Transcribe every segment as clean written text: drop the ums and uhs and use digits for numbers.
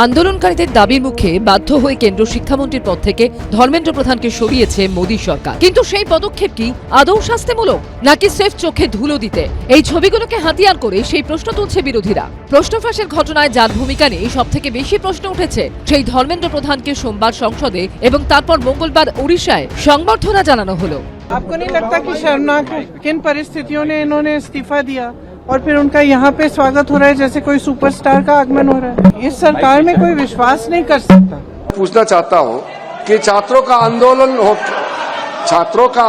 আন্দোলনকারীদের দাবির মুখে বাধ্য হয়ে কেন্দ্র শিক্ষামন্ত্রীর পদ থেকে ধর্মেন্দ্র প্রধানকে সরিয়েছে মোদী সরকার। কিন্তু সেই পদক্ষেপ কি আদৌ শাস্তিমূলক নাকি স্রেফ চোখে ধুলো দিতে? এই ছবিগুলোকে হাতিয়ার করে সেই প্রশ্ন তুলছে বিরোধীরা। প্রশ্ন ফাঁসের ঘটনায় যার ভূমিকা নেই, সবথেকে বেশি প্রশ্ন উঠেছে সেই ধর্মেন্দ্র প্রধানকে সোমবার সংসদে এবং তারপর মঙ্গলবার ওড়িশায় সংবর্ধনা জানানো হলো। आपको नहीं लगता कि शर्मनाक है किन परिस्थितियों ने इन्होंने इस्तीफा दिया और फिर उनका यहाँ पे स्वागत हो रहा है जैसे कोई सुपरस्टार का आगमन हो रहा है? इस सरकार में कोई विश्वास नहीं कर सकता। पूछना चाहता हूँ कि छात्रों का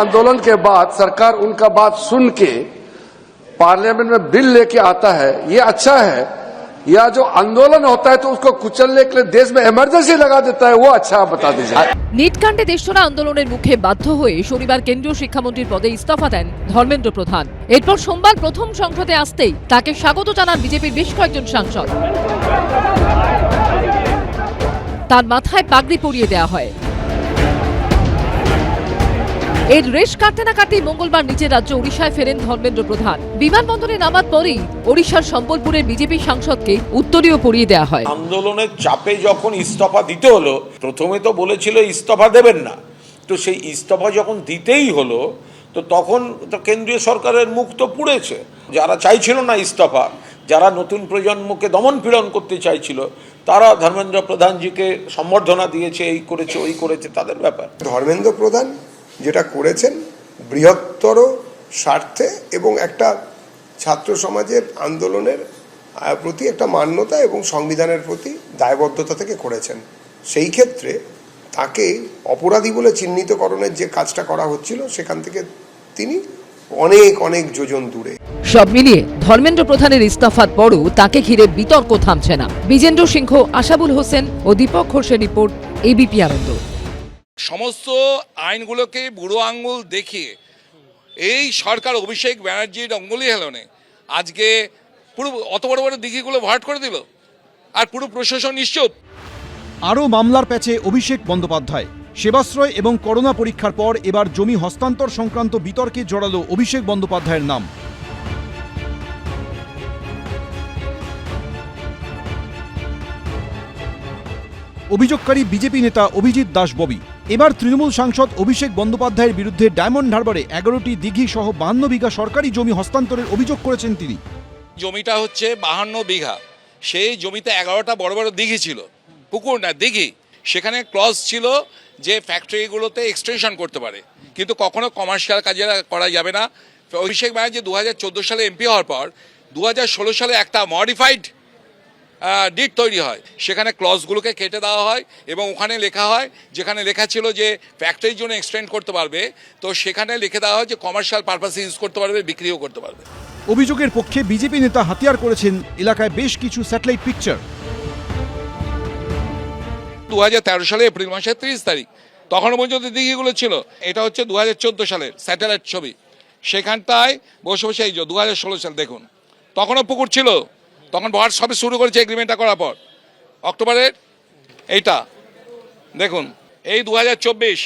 आंदोलन के बाद सरकार उनका बात सुन के पार्लियामेंट में बिल लेके आता है, ये अच्छा है, या जो आंदोलन होता है तो उसको कुचलने के लिए देश में इमरजेंसी लगा देता है, वो अच्छा बता दीजिए। नीट कांडे देशजोড়া আন্দোলনের মুখে বাধ্য হয়ে শনিবার কেন্দ্রীয় শিক্ষামন্ত্রীর পদে ইস্তফা দেন ধর্মেন্দ্র প্রধান। এরপর সোমবার প্রথম সংসদে আসতেই তাকে স্বাগত জানান বিজেপির বেশ কয়েকজন সাংসদ। তার মাথায় পাগড়ি পরিয়ে দেওয়া হয়। এর রেশ কাটতে না কাটতেই মঙ্গলবার নিজের রাজ্য ওড়িশায় ফেরেন ধর্মেন্দ্র প্রধান। বিমানবন্দরে নামার পরেই ওড়িশার সম্বলপুরের বিজেপি সাংসদকে উত্তরীয় পরিয়ে দেওয়া হয়। আন্দোলনের চাপে যখন ইস্তফা দিতে হলো, প্রথমে তো বলেছিল ইস্তফা দেবেন না, তো সেই ইস্তফা যখন দিতেই হলো তো তখন তো কেন্দ্রীয় সরকারের মুখ তো পুড়েছে। যারা চাইছিল না ইস্তফা, যারা নতুন প্রজন্মকে দমন পীড়ন করতে চাইছিল, তারা ধর্মেন্দ্র প্রধানজিকে সম্বর্ধনা দিয়েছে, এই করেছে ওই করেছে, তাদের ব্যাপার। ধর্মেন্দ্র প্রধান যেটা করেছেন বৃহত্তর স্বার্থে এবং একটা ছাত্র সমাজের আন্দোলনের প্রতি একটা মান্যতা এবং সংবিধানের প্রতি দায়বদ্ধতা থেকে করেছেন। সেই ক্ষেত্রে তাকে অপরাধী বলে চিহ্নিতকরণের যে কাজটা করা হচ্ছিল সেখান থেকে তিনি অনেক অনেক যোজন দূরে। সব মিলিয়ে ধর্মেন্দ্র প্রধানের ইস্তফার পরও তাকে ঘিরে বিতর্ক থামছে না। বিজেন্দ্র সিংহ, আশাবুল হোসেন ও দীপক ঘোষের রিপোর্ট, এবিপি আনন্দ। সমস্ত আইনগুলোকে বুড়ো আঙ্গুল দেখিয়ে এই সরকার অভিষেক ব্যানার্জির অঙ্গুলি হেলনে আজকে পুরো অত বড় বড় দিঘিগুলো ভরাট করে দিল, আর পুরো প্রশাসন নিশ্চুপ। আরও মামলার প্যাচে অভিষেক বন্দ্যোপাধ্যায়। সেবাশ্রয় এবং করোনা পরীক্ষার পর এবার জমি হস্তান্তর সংক্রান্ত বিতর্কে জড়ালো অভিষেক বন্দ্যোপাধ্যায়ের নাম। অভিযোগকারী বিজেপি নেতা অভিজিৎ দাস ববি। এবার তৃণমূল সাংসদ অভিষেক বন্দ্যোপাধ্যায়ের বিরুদ্ধে ডায়মন্ড হারবারে 11টি দিঘি সহ 52 বিঘা সরকারি জমি হস্তান্তরের অভিযোগ করেছেন তিনি। জমিটা হচ্ছে 52 বিঘা, সেই জমিতে 11টা বড় বড় দিঘি ছিল, পুকুর না দিঘি। সেখানে ক্লজ ছিল যে ফ্যাক্টরিগুলোতে এক্সটেনশন করতে পারে, কিন্তু কখনো কমার্শিয়াল কাজে করা যাবে না। অভিষেক ব্যানার্জি 2014 সালে এমপি হওয়ার পর 2016 সালে একটা মডিফাইড ডিড তৈরি হয়, সেখানে ক্লজগুলোকে কেটে দেওয়া হয় এবং ওখানে লেখা হয়, যেখানে লেখা ছিল যে ফ্যাক্টরির জন্য এক্সটেন্ড করতে পারবে, তো সেখানে লিখে দেওয়া হয় যে কমার্শিয়াল পারপাসে ইউজ করতে পারবে, বিক্রিও করতে পারবে। অভিযোগের পক্ষে বিজেপি নেতা হাতিয়ার করেছেন এলাকায় বেশ কিছু স্যাটেলাইট পিকচার। 2013 সালে এপ্রিল মাসের 30 তারিখ তখনও পর্যন্ত দিঘিগুলো ছিল। এটা হচ্ছে 2014 সালের স্যাটেলাইট ছবি। সেখানটায় বসে বসে এই যে 2016 সাল দেখুন, তখনও পুকুর ছিল, তখন ভরাট সবে শুরু করেছে এগ্রিমেন্টটা করার পর অক্টোবরের। এইটা দেখুন, এই 2024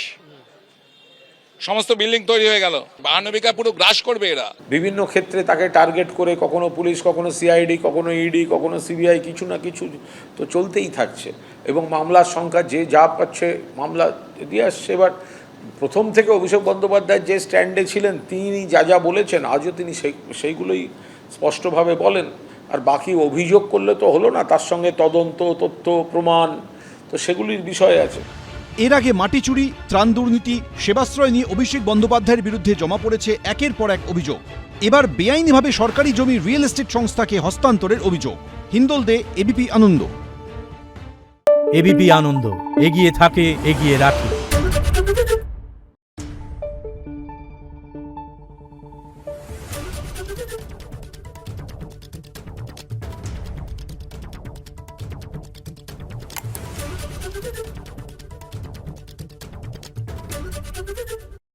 সমস্ত বিল্ডিং তৈরি হয়ে গেল। 52 বিঘা পুরো গ্রাস করবে এরা। বিভিন্ন ক্ষেত্রে তাকে টার্গেট করে কখনো পুলিশ, কখনো সিআইডি, কখনো ইডি, কখনো সিবিআই, কিছু না কিছু তো চলতেই থাকছে এবং মামলার সংখ্যা যে যা পাচ্ছে মামলা দিয়ে আসছে। এবার প্রথম থেকে অভিষেক বন্দ্যোপাধ্যায় যে স্ট্যান্ডে ছিলেন, তিনি যা যা বলেছেন আজও তিনি সেইগুলোই স্পষ্টভাবে বলেন। আর বাকি অভিযোগ করলে তো হলো না, তার সঙ্গে তদন্ত, তথ্য, প্রমাণ, তো সেগুলির বিষয় আছে। এর আগে মাটি চুরি, ত্রাণ দুর্নীতি, সেবাশ্রয় নিয়ে অভিষেক বন্দ্যোপাধ্যায়ের বিরুদ্ধে জমা পড়েছে একের পর এক অভিযোগ। এবার বেআইনিভাবে সরকারি জমি রিয়েল এস্টেট সংস্থাকে হস্তান্তরের অভিযোগ। হিন্দল দে, এবিপি আনন্দ। এবিপি আনন্দ, এগিয়ে থাকে, এগিয়ে রাখে।